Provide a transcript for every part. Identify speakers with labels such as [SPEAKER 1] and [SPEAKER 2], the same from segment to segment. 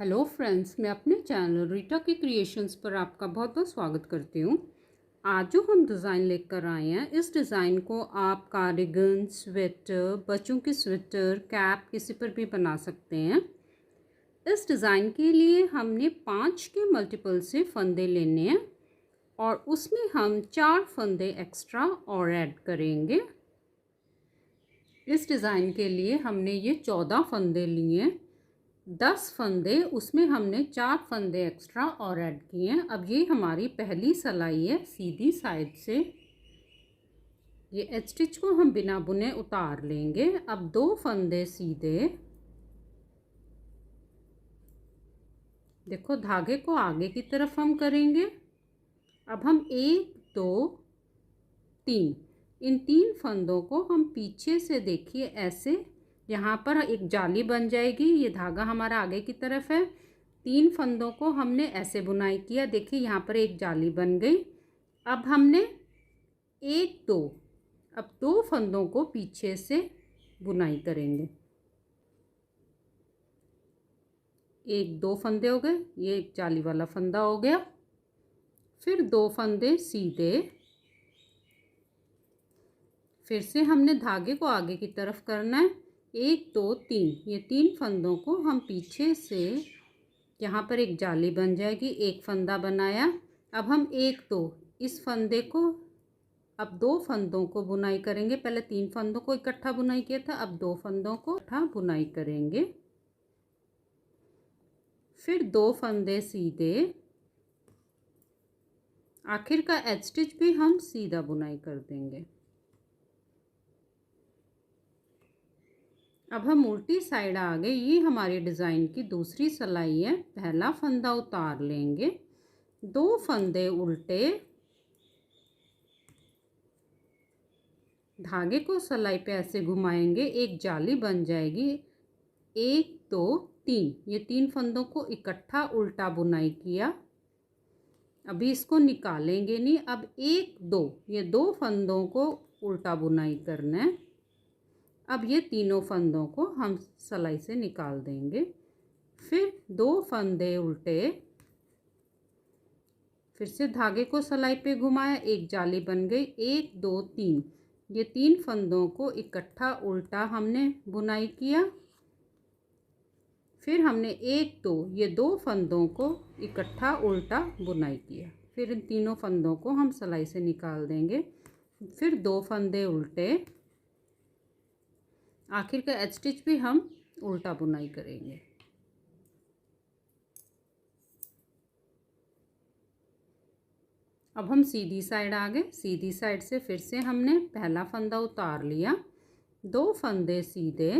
[SPEAKER 1] Hello friends, मैं अपने channel Rita की क्रिएशंस पर आपका बहुत बहुत स्वागत करती हूँ। आज जो हम डिज़ाइन लेकर आए हैं, इस डिज़ाइन को आप कार्डिगन, स्वेटर, बच्चों की स्वेटर, कैप किसी पर भी बना सकते हैं। इस डिज़ाइन के लिए हमने 5 के मल्टीपल से फंदे लेने हैं और उसमें हम 4 फंदे एक्स्ट्रा और ऐड करेंगे। इस डिज़ाइन के लिए हमने ये 14 फंदे लिए, 10 फंदे, उसमें हमने 4 फंदे एक्स्ट्रा और ऐड किए हैं। अब ये हमारी पहली सिलाई है सीधी साइड से। ये एच स्टिच को हम बिना बुने उतार लेंगे। अब 2 फंदे सीधे, देखो धागे को आगे की तरफ हम करेंगे। अब हम 1 2 3, इन 3 फंदों को हम पीछे से देखिए ऐसे, यहाँ पर एक जाली बन जाएगी। ये धागा हमारा आगे की तरफ है। 3 फंदों को हमने ऐसे बुनाई किया, देखिए यहाँ पर एक जाली बन गई। अब हमने 1 2, अब 2 फंदों को पीछे से बुनाई करेंगे। 1 2 फंदे हो गए, ये एक जाली वाला फंदा हो गया। फिर 2 फंदे सीधे, फिर से हमने धागे को आगे की तरफ करना है। 1 2 3, ये 3 फंदों को हम पीछे से, यहाँ पर एक जाली बन जाएगी, एक फंदा बनाया। अब हम 1 2, इस फंदे को, अब 2 फंदों को बुनाई करेंगे। पहले 3 फंदों को इकट्ठा बुनाई किया था, अब 2 फंदों को इकट्ठा बुनाई करेंगे। फिर 2 फंदे सीधे, आखिर का एच स्टिच भी हम सीधा बुनाई कर देंगे। अब हम उल्टी साइड आ गए। ये हमारी डिज़ाइन की दूसरी सिलाई है। पहला फंदा उतार लेंगे, 2 फंदे उल्टे, धागे को सिलाई पे ऐसे घुमाएंगे, एक जाली बन जाएगी। 1 2 3, ये 3 फंदों को इकट्ठा उल्टा बुनाई किया। अभी इसको निकालेंगे नहीं। अब 1 2, ये 2 फंदों को उल्टा बुनाई करना है। अब ये तीनों फंदों को हम सिलाई से निकाल देंगे। फिर 2 फंदे उल्टे, फिर से धागे को सिलाई पे घुमाया, एक जाली बन गई। 1 2 3, ये 3 फंदों को इकट्ठा उल्टा हमने बुनाई किया। फिर हमने 1 2, ये 2 फंदों को इकट्ठा उल्टा बुनाई किया। फिर इन तीनों फंदों को हम सिलाई से निकाल देंगे। फिर 2 फंदे उल्टे, आखिर का एच स्टिच भी हम उल्टा बुनाई करेंगे। अब हम सीधी साइड आ गए। सीधी साइड से फिर से हमने पहला फंदा उतार लिया, 2 फंदे सीधे,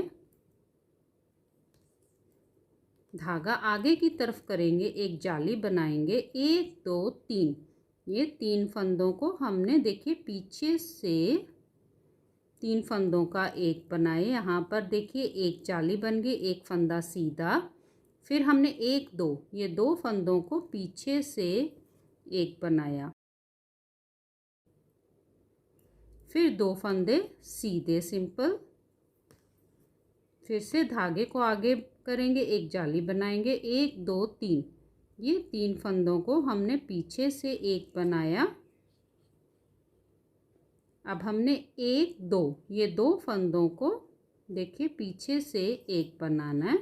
[SPEAKER 1] धागा आगे की तरफ करेंगे, एक जाली बनाएंगे। 1 2 3, ये 3 फंदों को हमने, देखिए पीछे से 3 फंदों का एक बनाए। यहाँ पर देखिए एक जाली बन गई, एक फंदा सीधा। फिर हमने 1 2, ये 2 फंदों को पीछे से एक बनाया। फिर 2 फंदे सीधे सिंपल, फिर से धागे को आगे करेंगे, एक जाली बनाएंगे। 1 2 3, ये 3 फंदों को हमने पीछे से एक बनाया। अब हमने 1 2, ये 2 फंदों को देखिए पीछे से एक बनाना है।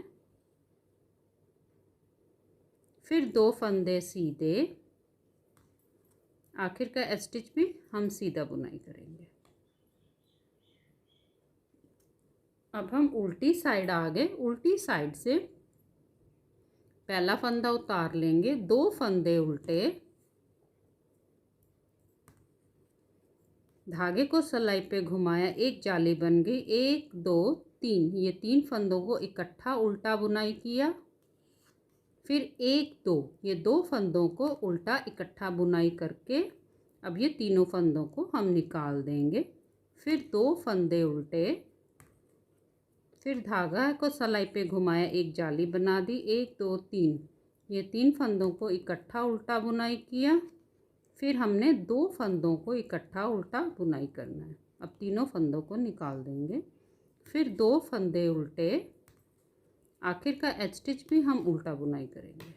[SPEAKER 1] फिर 2 फंदे सीधे, आखिर का एच स्टिच भी हम सीधा बुनाई करेंगे। अब हम उल्टी साइड आ गए। उल्टी साइड से पहला फंदा उतार लेंगे, 2 फंदे उल्टे, धागे को सिलाई पे घुमाया, एक जाली बन गई। 1 2 3, ये 3 फंदों को इकट्ठा उल्टा बुनाई किया। फिर 1 2, ये 2 फंदों को उल्टा इकट्ठा बुनाई करके अब ये तीनों फंदों को हम निकाल देंगे। फिर 2 फंदे उल्टे, फिर धागा को सिलाई पे घुमाया, एक जाली बना दी। 1 2 3, ये 3 फंदों को इकट्ठा उल्टा बुनाई किया। फिर हमने 2 फंदों को इकट्ठा उल्टा बुनाई करना है। अब तीनों फंदों को निकाल देंगे। फिर 2 फंदे उल्टे, आखिर का एच स्टिच भी हम उल्टा बुनाई करेंगे।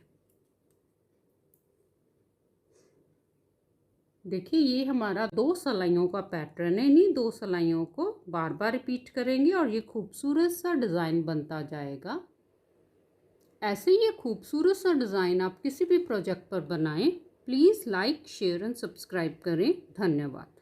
[SPEAKER 1] देखिए ये हमारा 2 सिलाइयों का पैटर्न है। इन्हीं 2 सिलाइयों को बार बार रिपीट करेंगे और ये खूबसूरत सा डिज़ाइन बनता जाएगा। ऐसे ये खूबसूरत सा डिज़ाइन आप किसी भी प्रोजेक्ट पर बनाएं। Please like, share and subscribe करें। धन्यवाद।